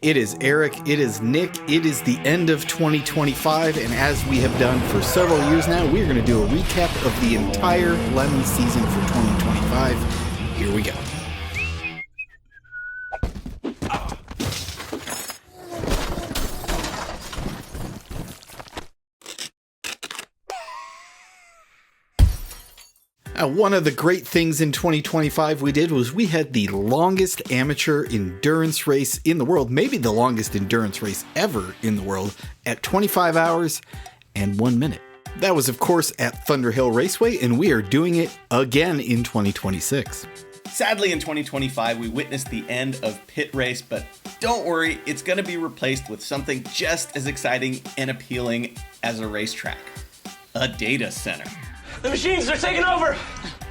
It is Eric, it is Nick, it is the end of 2025, and as we have done for several years now, we're going to do a recap of the entire lemon season for 2025. Here we go. One of the great things in 2025 we did was we had the longest amateur endurance race in the world, maybe the longest endurance race ever in the world, at 25 hours and 1 minute. That was, of course, at Thunderhill Raceway, and we are doing it again in 2026. Sadly, in 2025, we witnessed the end of Pit Race, but don't worry, it's going to be replaced with something just as exciting and appealing as a racetrack: a data center. The machines are taking over!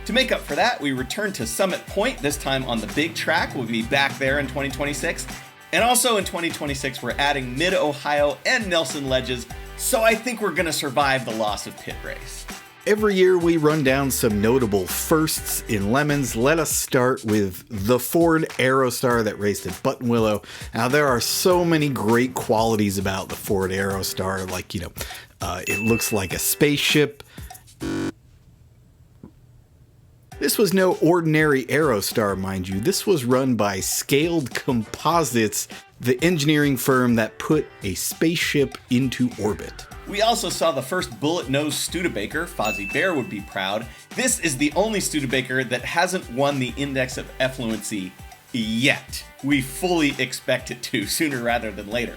To make up for that, we return to Summit Point, this time on the big track. We'll be back there in 2026. And also in 2026, we're adding Mid-Ohio and Nelson Ledges, so I think we're going to survive the loss of Pit Race. Every year we run down some notable firsts in lemons. Let us start with the Ford Aerostar that raced at Buttonwillow. Now, there are so many great qualities about the Ford Aerostar, like, it looks like a spaceship. This was no ordinary Aerostar, mind you. This was run by Scaled Composites, the engineering firm that put a spaceship into orbit. We also saw the first bullet-nosed Studebaker. Fozzie Bear would be proud. This is the only Studebaker that hasn't won the Index of Effluency yet. We fully expect it to, sooner rather than later.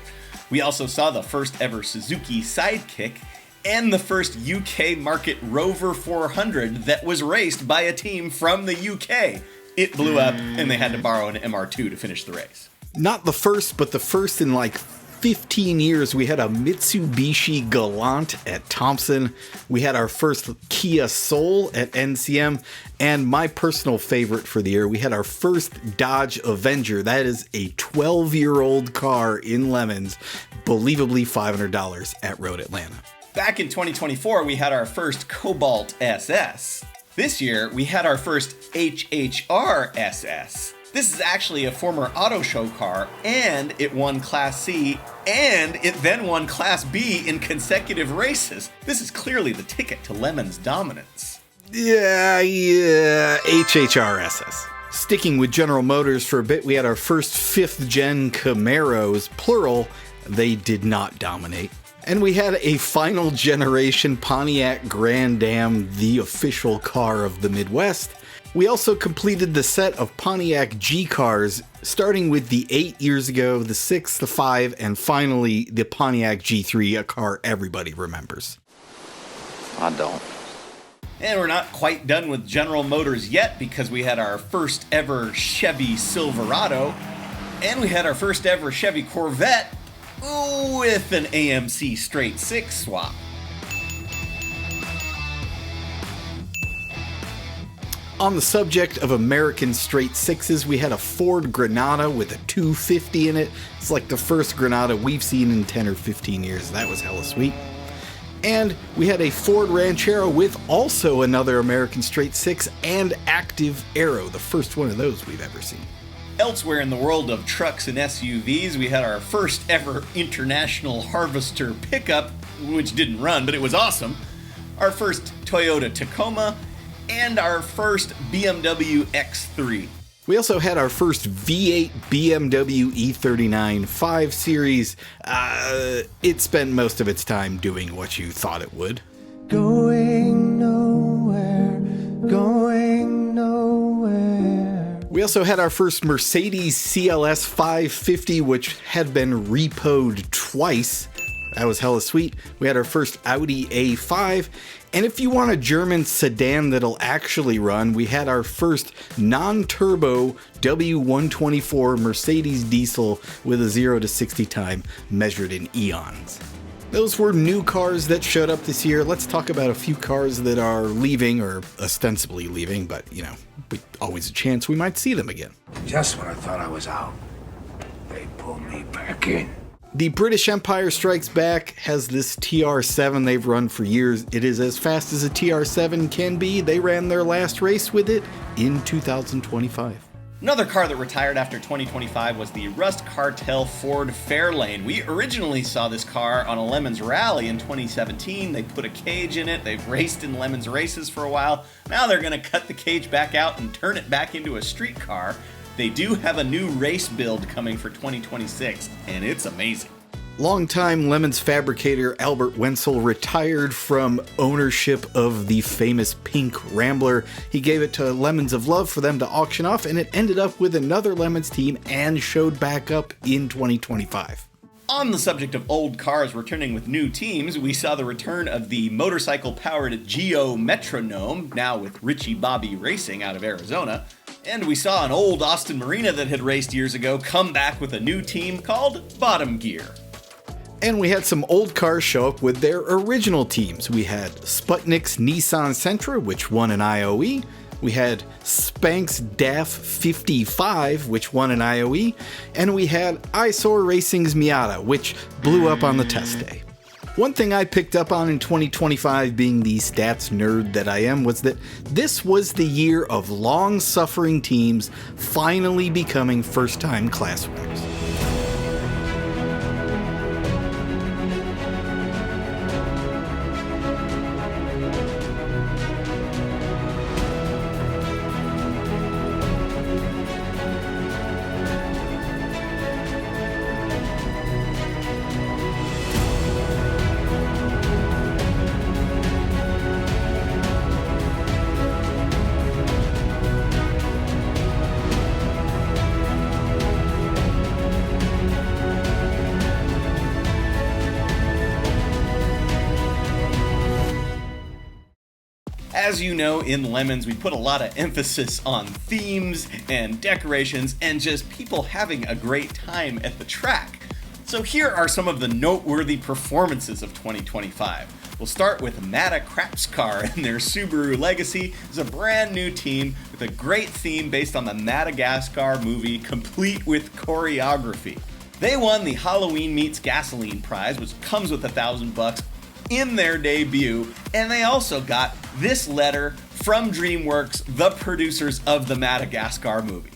We also saw the first ever Suzuki Sidekick, and the first UK market Rover 400 that was raced by a team from the UK. It blew up, and they had to borrow an MR2 to finish the race. Not the first, but the first in like 15 years. We had a Mitsubishi Galant at Thompson. We had our first Kia Soul at NCM. And my personal favorite for the year, we had our first Dodge Avenger. That is a 12-year-old car in lemons, believably $500 at Road Atlanta. Back in 2024, we had our first Cobalt SS. This year, we had our first HHR SS. This is actually a former auto show car, and it won Class C, and it then won Class B in consecutive races. This is clearly the ticket to Lemon's dominance. Yeah, HHR SS. Sticking with General Motors for a bit, we had our first 5th gen Camaros, plural. They did not dominate. And we had a final generation Pontiac Grand Am, the official car of the Midwest. We also completed the set of Pontiac G cars, starting with the 8 years ago, the 6, the 5, and finally the Pontiac G3, a car everybody remembers. I don't. And we're not quite done with General Motors yet, because we had our first ever Chevy Silverado, and we had our first ever Chevy Corvette, with an AMC straight 6 swap. On the subject of American straight 6s, we had a Ford Granada with a 250 in it. It's like the first Granada we've seen in 10 or 15 years. That was hella sweet. And we had a Ford Ranchero with also another American straight 6 and active aero, the first one of those we've ever seen. Elsewhere in the world of trucks and SUVs, we had our first ever International Harvester pickup, which didn't run, but it was awesome. Our first Toyota Tacoma, and our first BMW X3. We also had our first V8 BMW E39 5 Series. It spent most of its time doing what you thought it would. Going nowhere, going nowhere. We also had our first Mercedes CLS 550, which had been repoed twice. That was hella sweet. We had our first Audi A5. And if you want a German sedan that'll actually run, we had our first non-turbo W124 Mercedes diesel with a 0 to 60 time measured in eons. Those were new cars that showed up this year. Let's talk about a few cars that are leaving, or ostensibly leaving, but always a chance we might see them again. Just when I thought I was out, they pulled me back in. The British Empire Strikes Back has this TR7 they've run for years. It is as fast as a TR7 can be. They ran their last race with it in 2025. Another car that retired after 2025 was the Rust Cartel Ford Fairlane. We originally saw this car on a Lemons rally in 2017. They put a cage in it. They've raced in Lemons races for a while. Now they're going to cut the cage back out and turn it back into a street car. They do have a new race build coming for 2026, and it's amazing. Longtime Lemons fabricator Albert Wenzel retired from ownership of the famous pink Rambler. He gave it to Lemons of Love for them to auction off, and it ended up with another Lemons team and showed back up in 2025. On the subject of old cars returning with new teams, we saw the return of the motorcycle-powered Geo Metronome, now with Richie Bobby Racing out of Arizona. And we saw an old Austin Marina that had raced years ago come back with a new team called Bottom Gear. And we had some old cars show up with their original teams. We had Sputnik's Nissan Sentra, which won an IOE. We had Spank's DAF 55, which won an IOE. And we had Eyesore Racing's Miata, which blew up on the test day. One thing I picked up on in 2025, being the stats nerd that I am, was that this was the year of long-suffering teams finally becoming first-time class winners. As you know, in Lemons, we put a lot of emphasis on themes and decorations and just people having a great time at the track. So here are some of the noteworthy performances of 2025. We'll start with Mata Crapscar and their Subaru Legacy. It's a brand new team with a great theme based on the Madagascar movie, complete with choreography. They won the Halloween Meets Gasoline prize, which comes with $1,000 in their debut, and they also got this letter from DreamWorks, the producers of the Madagascar movie.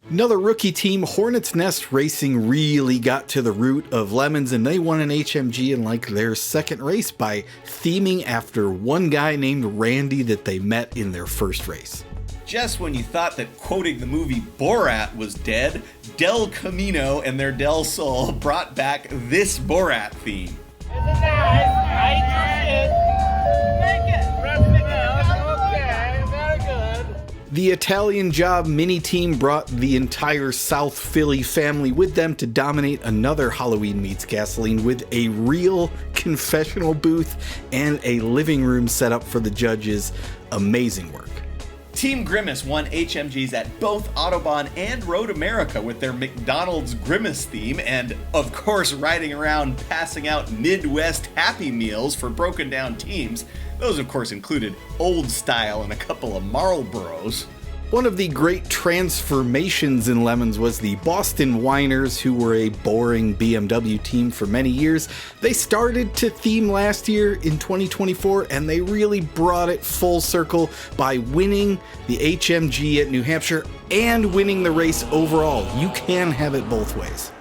Another rookie team, Hornet's Nest Racing, really got to the root of Lemons, and they won an HMG in like their second race by theming after one guy named Randy that they met in their first race. Just when you thought that quoting the movie Borat was dead, Del Camino and their Del Sol brought back this Borat theme. The Italian Job mini team brought the entire South Philly family with them to dominate another Halloween Meets Gasoline with a real confessional booth and a living room set up for the judges. Amazing work. Team Grimace won HMGs at both Autobahn and Road America with their McDonald's Grimace theme, and of course riding around passing out Midwest Happy Meals for broken down teams. Those of course included Old Style and a couple of Marlboros. One of the great transformations in Lemons was the Boston Whiners, who were a boring BMW team for many years. They started to theme last year in 2024, and they really brought it full circle by winning the HMG at New Hampshire and winning the race overall. You can have it both ways.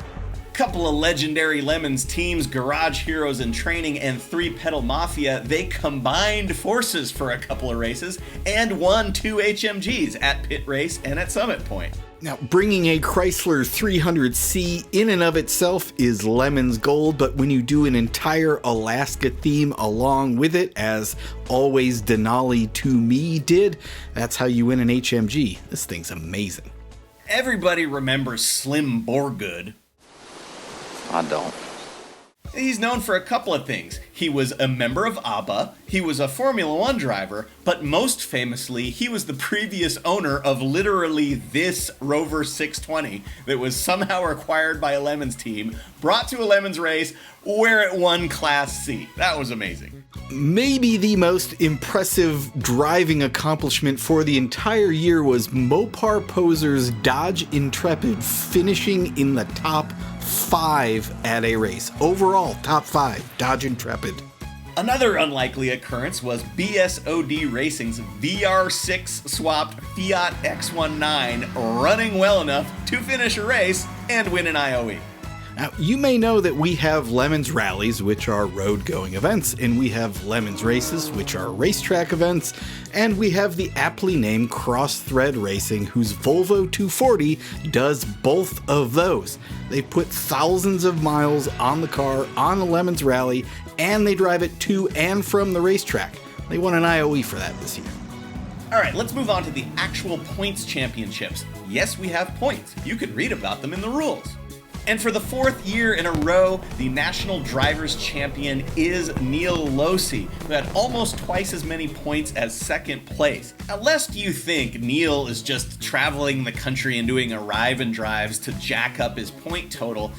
Couple of legendary Lemons teams, Garage Heroes in Training and Three Pedal Mafia, they combined forces for a couple of races and won 2 HMGs at Pit Race and at Summit Point. Now, bringing a Chrysler 300C in and of itself is Lemons gold, but when you do an entire Alaska theme along with it, as Always Denali to Me did, that's how you win an HMG. This thing's amazing. Everybody remembers Slim Borgood. I don't. He's known for a couple of things. He was a member of ABBA, he was a Formula One driver, but most famously, he was the previous owner of literally this Rover 620 that was somehow acquired by a Lemons team, brought to a Lemons race, where it won Class C. That was amazing. Maybe the most impressive driving accomplishment for the entire year was Mopar Poser's Dodge Intrepid finishing in the top 5 at a race. Overall, top 5, Dodge Intrepid. Another unlikely occurrence was BSOD Racing's VR6 swapped Fiat X19 running well enough to finish a race and win an IOE. Now, you may know that we have Lemons Rallies, which are road-going events, and we have Lemons Races, which are racetrack events, and we have the aptly named Cross Thread Racing, whose Volvo 240 does both of those. They put thousands of miles on the car on a Lemons Rally, and they drive it to and from the racetrack. They won an IOE for that this year. Alright, let's move on to the actual points championships. Yes, we have points. You can read about them in the rules. And for the fourth year in a row, the National Drivers' Champion is Neil Losi, who had almost twice as many points as second place. Now, lest you think Neil is just traveling the country and doing arrive and drives to jack up his point total,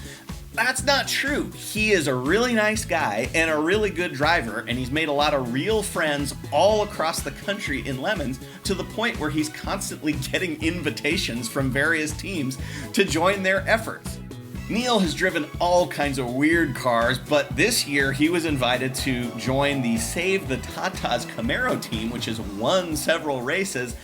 that's not true. He is a really nice guy and a really good driver, and he's made a lot of real friends all across the country in Lemons, to the point where he's constantly getting invitations from various teams to join their efforts. Neil has driven all kinds of weird cars, but this year he was invited to join the Save the Tatas Camaro team, which has won several races.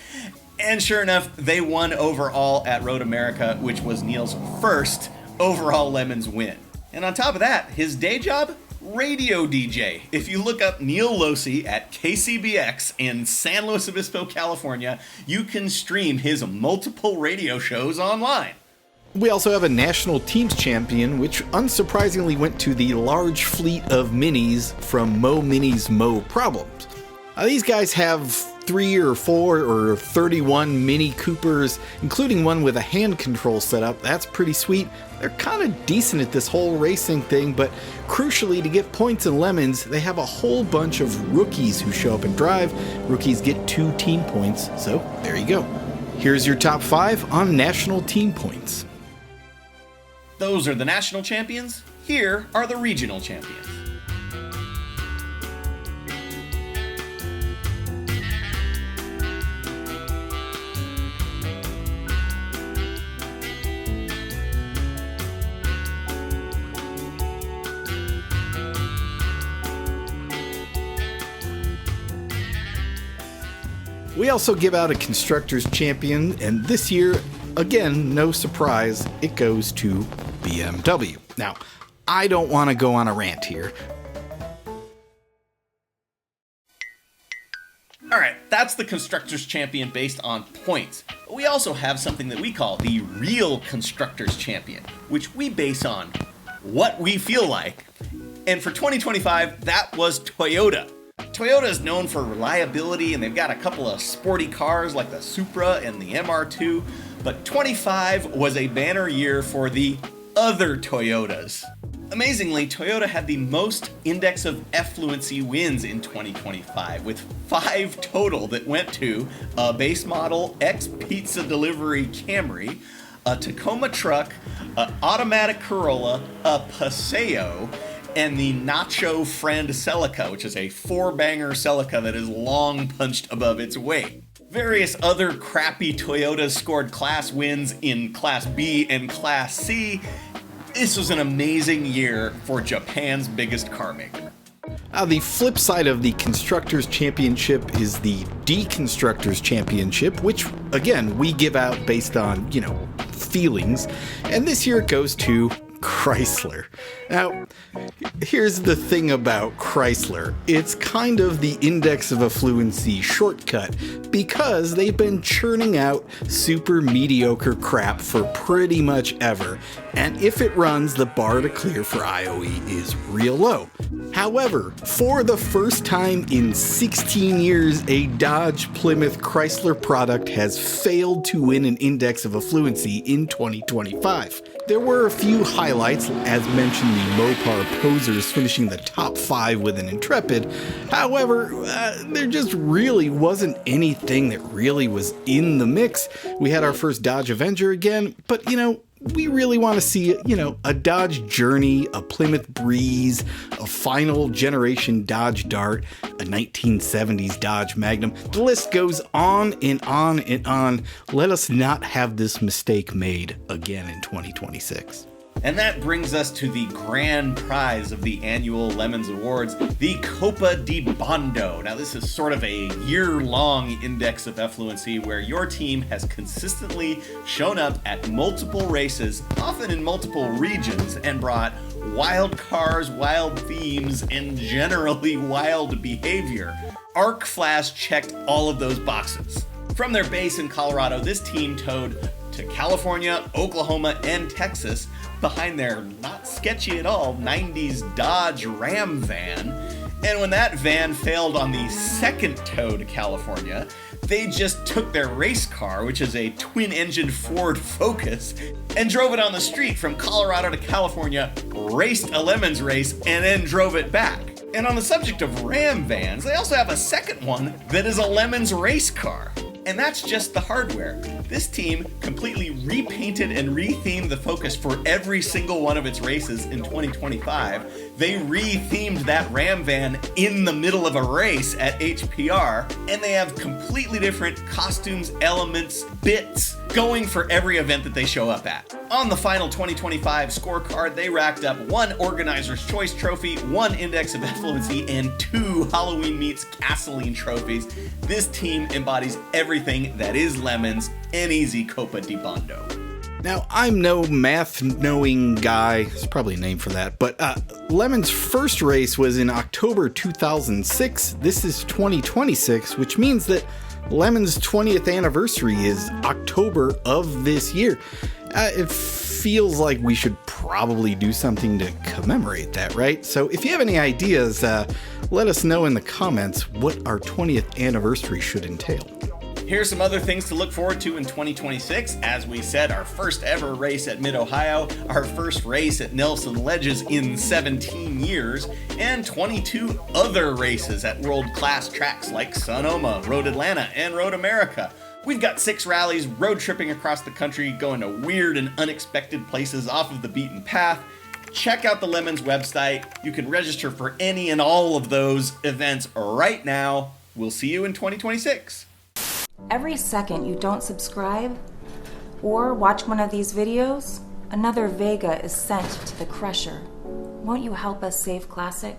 And sure enough, they won overall at Road America, which was Neil's first overall Lemons win. And on top of that, his day job? Radio DJ. If you look up Neil Losi at KCBX in San Luis Obispo, California, you can stream his multiple radio shows online. We also have a National Teams Champion, which unsurprisingly went to the large fleet of minis from Mo Minis Mo Problems. These guys have 3 or 4 or 31 Mini Coopers, including one with a hand control setup. That's pretty sweet. They're kind of decent at this whole racing thing, but crucially, to get points in Lemons, they have a whole bunch of rookies who show up and drive. Rookies get 2 team points, so there you go. Here's your top 5 on national team points. Those are the national champions. Here are the regional champions. We also give out a Constructor's Champion, and this year, again, no surprise, it goes to BMW. Now, I don't want to go on a rant here. Alright, that's the Constructor's Champion based on points. We also have something that we call the Real Constructor's Champion, which we base on what we feel like. And for 2025, that was Toyota. Toyota is known for reliability, and they've got a couple of sporty cars like the Supra and the MR2, but 25 was a banner year for the other Toyotas. Amazingly, Toyota had the most index of effluency wins in 2025, with 5 total that went to a base model ex-pizza delivery Camry, a Tacoma truck, an automatic Corolla, a Paseo, and the Nacho Friend Celica, which is a 4-banger Celica that is long punched above its weight. Various other crappy Toyotas scored class wins in Class B and Class C. This was an amazing year for Japan's biggest car maker. The flip side of the Constructors' Championship is the Deconstructors' Championship, which, again, we give out based on, feelings. And this year it goes to Chrysler. Now, here's the thing about Chrysler. It's kind of the index of affluency shortcut because they've been churning out super mediocre crap for pretty much ever. And if it runs, the bar to clear for IOE is real low. However, for the first time in 16 years, a Dodge Plymouth Chrysler product has failed to win an index of affluency in 2025. There were a few highlights, as mentioned, the Mopar Posers finishing the top 5 with an Intrepid. However, there just really wasn't anything that really was in the mix. We had our first Dodge Avenger again, but we really want to see, a Dodge Journey, a Plymouth Breeze, a final generation Dodge Dart, a 1970s Dodge Magnum. The list goes on and on and on. Let us not have this mistake made again in 2026. And that brings us to the grand prize of the annual Lemons Awards, the Coppa di Bondo. Now this is sort of a year-long index of effluency where your team has consistently shown up at multiple races, often in multiple regions, and brought wild cars, wild themes, and generally wild behavior. Arc Flash checked all of those boxes. From their base in Colorado, this team towed to California, Oklahoma, and Texas behind their not sketchy at all 90s Dodge Ram van. And when that van failed on the second tow to California, they just took their race car, which is a twin-engine Ford Focus, and drove it on the street from Colorado to California, raced a Lemons race, and then drove it back. And on the subject of Ram vans, they also have a second one that is a Lemons race car. And that's just the hardware. This team completely repainted and rethemed the Focus for every single one of its races in 2025. They rethemed that Ram van in the middle of a race at HPR, and they have completely different costumes, elements, bits going for every event that they show up at. On the final 2025 scorecard, they racked up 1 Organizer's Choice Trophy, 1 Index of Effluency, and 2 Halloween Meets Gasoline trophies. This team embodies everything that is Lemons, an easy Coppa di Bondo. Now, I'm no math-knowing guy, there's probably a name for that, but Lemon's first race was in October 2006. This is 2026, which means that Lemon's 20th anniversary is October of this year. It feels like we should probably do something to commemorate that, right? So if you have any ideas, let us know in the comments what our 20th anniversary should entail. Here's some other things to look forward to in 2026. As we said, our first ever race at Mid-Ohio, our first race at Nelson Ledges in 17 years, and 22 other races at world-class tracks like Sonoma, Road Atlanta, and Road America. We've got 6 rallies road tripping across the country, going to weird and unexpected places off of the beaten path. Check out the Lemons website. You can register for any and all of those events right now. We'll see you in 2026. Every second you don't subscribe or watch one of these videos, another Vega is sent to the crusher. Won't you help us save Classic?